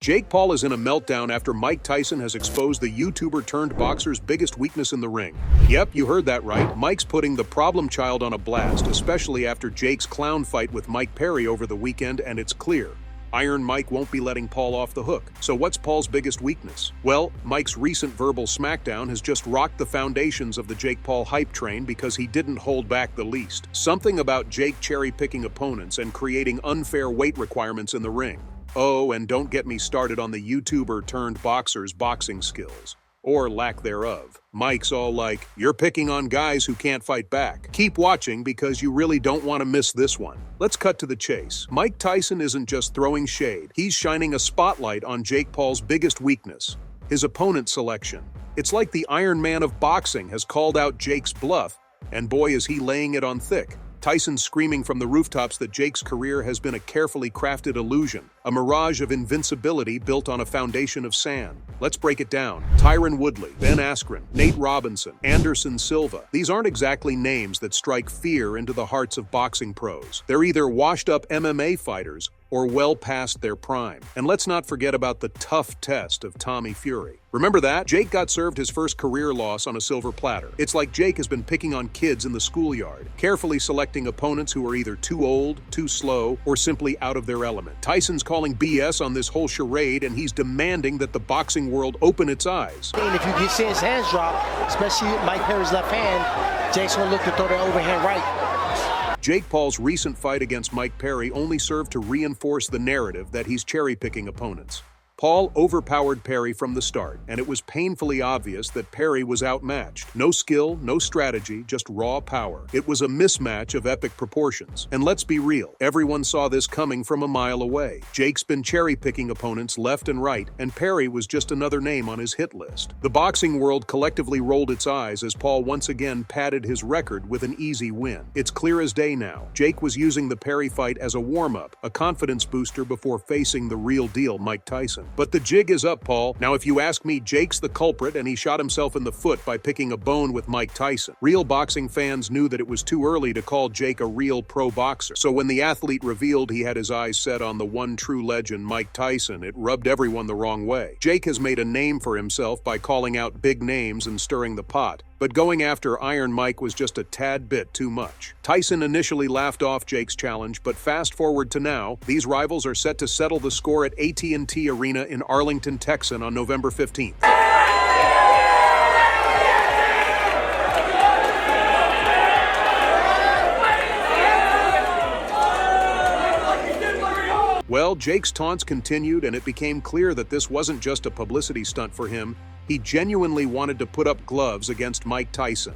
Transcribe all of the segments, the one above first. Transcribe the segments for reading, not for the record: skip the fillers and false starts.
Jake Paul is in a meltdown after Mike Tyson has exposed the YouTuber-turned-boxer's biggest weakness in the ring. Yep, you heard that right. Mike's putting the problem child on a blast, especially after Jake's clown fight with Mike Perry over the weekend, and it's clear. Iron Mike won't be letting Paul off the hook. So what's Paul's biggest weakness? Well, Mike's recent verbal smackdown has just rocked the foundations of the Jake Paul hype train because he didn't hold back the least. Something about Jake cherry-picking opponents and creating unfair weight requirements in the ring. Oh, and don't get me started on the YouTuber-turned-boxer's boxing skills. Or lack thereof. Mike's all like, "You're picking on guys who can't fight back. Keep watching because you really don't want to miss this one." Let's cut to the chase. Mike Tyson isn't just throwing shade. He's shining a spotlight on Jake Paul's biggest weakness, his opponent selection. It's like the Iron Man of boxing has called out Jake's bluff, and boy is he laying it on thick. Tyson screaming from the rooftops that Jake's career has been a carefully crafted illusion, a mirage of invincibility built on a foundation of sand. Let's break it down. Tyron Woodley, Ben Askren, Nate Robinson, Anderson Silva. These aren't exactly names that strike fear into the hearts of boxing pros. They're either washed-up MMA fighters or well past their prime. And let's not forget about the tough test of Tommy Fury. Remember that? Jake got served his first career loss on a silver platter. It's like Jake has been picking on kids in the schoolyard, carefully selecting opponents who are either too old, too slow, or simply out of their element. Tyson's calling BS on this whole charade, and he's demanding that the boxing world open its eyes. And if you see his hands drop, especially Mike Perry's left hand, Jake's gonna look to throw that overhand right. Jake Paul's recent fight against Mike Perry only served to reinforce the narrative that he's cherry-picking opponents. Paul overpowered Perry from the start, and it was painfully obvious that Perry was outmatched. No skill, no strategy, just raw power. It was a mismatch of epic proportions. And let's be real, everyone saw this coming from a mile away. Jake's been cherry-picking opponents left and right, and Perry was just another name on his hit list. The boxing world collectively rolled its eyes as Paul once again padded his record with an easy win. It's clear as day now. Jake was using the Perry fight as a warm-up, a confidence booster before facing the real deal Mike Tyson. But the jig is up, Paul. Now, if you ask me, Jake's the culprit, and he shot himself in the foot by picking a bone with Mike Tyson. Real boxing fans knew that it was too early to call Jake a real pro boxer. So when the athlete revealed he had his eyes set on the one true legend, Mike Tyson, it rubbed everyone the wrong way. Jake has made a name for himself by calling out big names and stirring the pot. But going after Iron Mike was just a tad bit too much. Tyson initially laughed off Jake's challenge, but fast forward to now, these rivals are set to settle the score at AT&T Arena in Arlington, Texas on November 15th. Well, Jake's taunts continued, and it became clear that this wasn't just a publicity stunt for him. He genuinely wanted to put up gloves against Mike Tyson.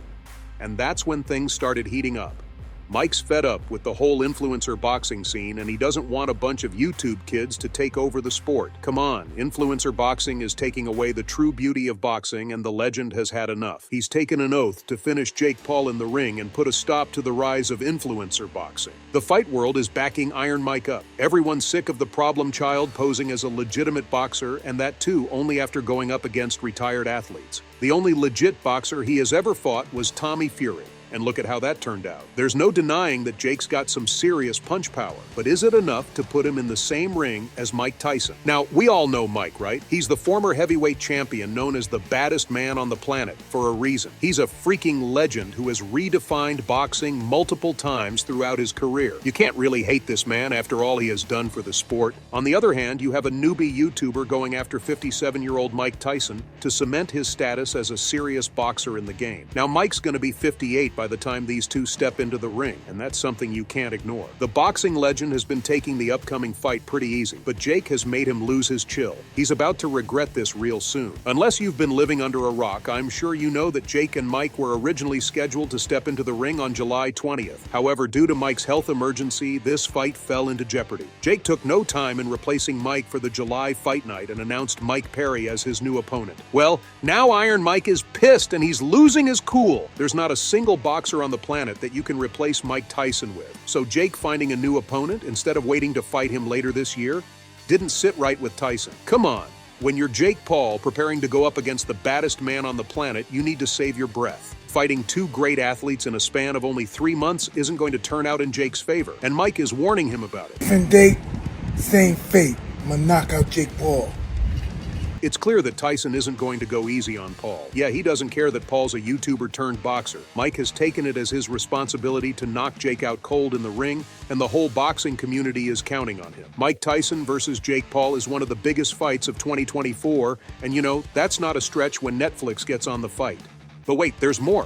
And that's when things started heating up. Mike's fed up with the whole influencer boxing scene, and he doesn't want a bunch of YouTube kids to take over the sport. Come on, influencer boxing is taking away the true beauty of boxing, and the legend has had enough. He's taken an oath to finish Jake Paul in the ring and put a stop to the rise of influencer boxing. The fight world is backing Iron Mike up. Everyone's sick of the problem child posing as a legitimate boxer, and that too only after going up against retired athletes. The only legit boxer he has ever fought was Tommy Fury. And look at how that turned out. There's no denying that Jake's got some serious punch power, but is it enough to put him in the same ring as Mike Tyson? Now, we all know Mike, right? He's the former heavyweight champion known as the baddest man on the planet for a reason. He's a freaking legend who has redefined boxing multiple times throughout his career. You can't really hate this man after all he has done for the sport. On the other hand, you have a newbie YouTuber going after 57-year-old Mike Tyson to cement his status as a serious boxer in the game. Now, Mike's going to be 58 by the time these two step into the ring, and that's something you can't ignore. The boxing legend has been taking the upcoming fight pretty easy, but Jake has made him lose his chill. He's about to regret this real soon. Unless you've been living under a rock, I'm sure you know that Jake and Mike were originally scheduled to step into the ring on July 20th. However, due to Mike's health emergency, this fight fell into jeopardy. Jake took no time in replacing Mike for the July fight night and announced Mike Perry as his new opponent. Well, now Iron Mike is pissed and he's losing his cool. There's not a single boxer on the planet that you can replace Mike Tyson with. So Jake finding a new opponent instead of waiting to fight him later this year didn't sit right with Tyson. Come on. When you're Jake Paul preparing to go up against the baddest man on the planet, you need to save your breath. Fighting two great athletes in a span of only 3 months isn't going to turn out in Jake's favor, and Mike is warning him about it. Different date, same fate. I'm gonna knock out Jake Paul. It's clear that Tyson isn't going to go easy on Paul. Yeah, he doesn't care that Paul's a YouTuber turned boxer. Mike has taken it as his responsibility to knock Jake out cold in the ring, and the whole boxing community is counting on him. Mike Tyson versus Jake Paul is one of the biggest fights of 2024, and you know, that's not a stretch when Netflix gets on the fight. But wait, there's more.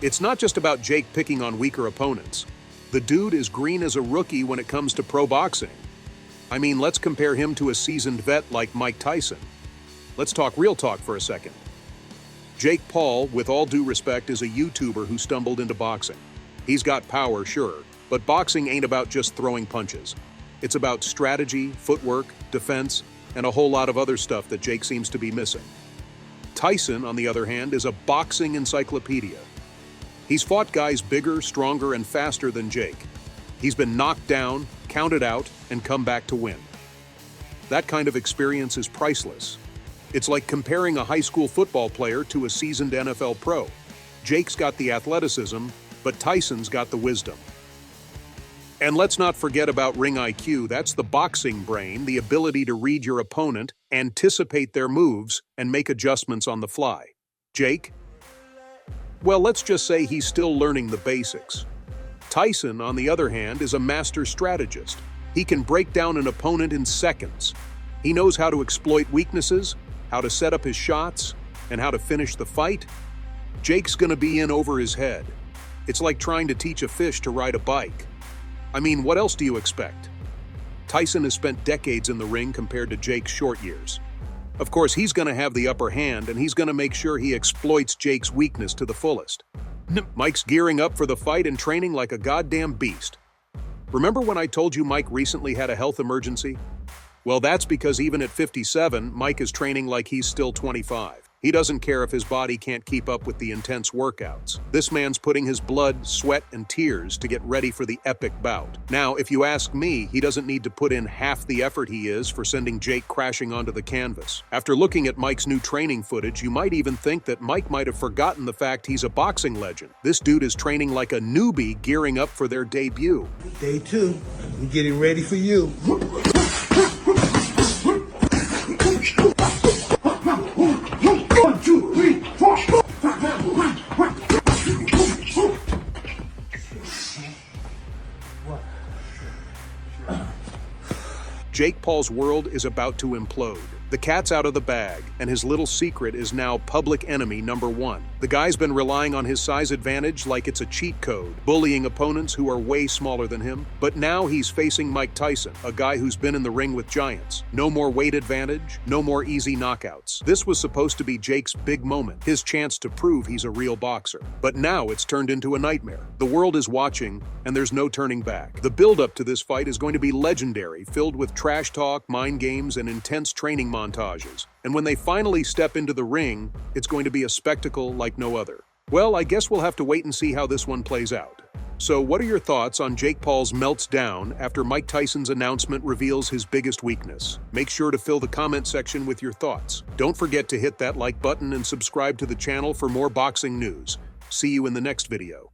It's not just about Jake picking on weaker opponents. The dude is green as a rookie when it comes to pro boxing. I mean, let's compare him to a seasoned vet like Mike Tyson. Let's talk real talk for a second. Jake Paul, with all due respect, is a YouTuber who stumbled into boxing. He's got power, sure, but boxing ain't about just throwing punches. It's about strategy, footwork, defense, and a whole lot of other stuff that Jake seems to be missing. Tyson, on the other hand, is a boxing encyclopedia. He's fought guys bigger, stronger, and faster than Jake. He's been knocked down, counted out, and come back to win. That kind of experience is priceless. It's like comparing a high school football player to a seasoned NFL pro. Jake's got the athleticism, but Tyson's got the wisdom. And let's not forget about ring IQ. That's the boxing brain, the ability to read your opponent, anticipate their moves, and make adjustments on the fly. Jake? Well, let's just say he's still learning the basics. Tyson, on the other hand, is a master strategist. He can break down an opponent in seconds. He knows how to exploit weaknesses, how to set up his shots, and how to finish the fight. Jake's gonna be in over his head. It's like trying to teach a fish to ride a bike. I mean, what else do you expect? Tyson has spent decades in the ring compared to Jake's short years. Of course, he's gonna have the upper hand, and he's gonna make sure he exploits Jake's weakness to the fullest. Mike's gearing up for the fight and training like a goddamn beast. Remember when I told you Mike recently had a health emergency? Well, that's because even at 57, Mike is training like he's still 25. He doesn't care if his body can't keep up with the intense workouts. This man's putting his blood, sweat, and tears to get ready for the epic bout. Now, if you ask me, he doesn't need to put in half the effort he is for sending Jake crashing onto the canvas. After looking at Mike's new training footage, you might even think that Mike might have forgotten the fact he's a boxing legend. This dude is training like a newbie gearing up for their debut. Day 2, we getting ready for you. Jake Paul's world is about to implode. The cat's out of the bag, and his little secret is now public enemy number 1. The guy's been relying on his size advantage like it's a cheat code, bullying opponents who are way smaller than him. But now he's facing Mike Tyson, a guy who's been in the ring with giants. No more weight advantage, no more easy knockouts. This was supposed to be Jake's big moment, his chance to prove he's a real boxer. But now it's turned into a nightmare. The world is watching, and there's no turning back. The build-up to this fight is going to be legendary, filled with trash talk, mind games, and intense training montages. And when they finally step into the ring, it's going to be a spectacle like no other. Well, I guess we'll have to wait and see how this one plays out. So what are your thoughts on Jake Paul's melts down after Mike Tyson's announcement reveals his biggest weakness? Make sure to fill the comment section with your thoughts. Don't forget to hit that like button and subscribe to the channel for more boxing news. See you in the next video.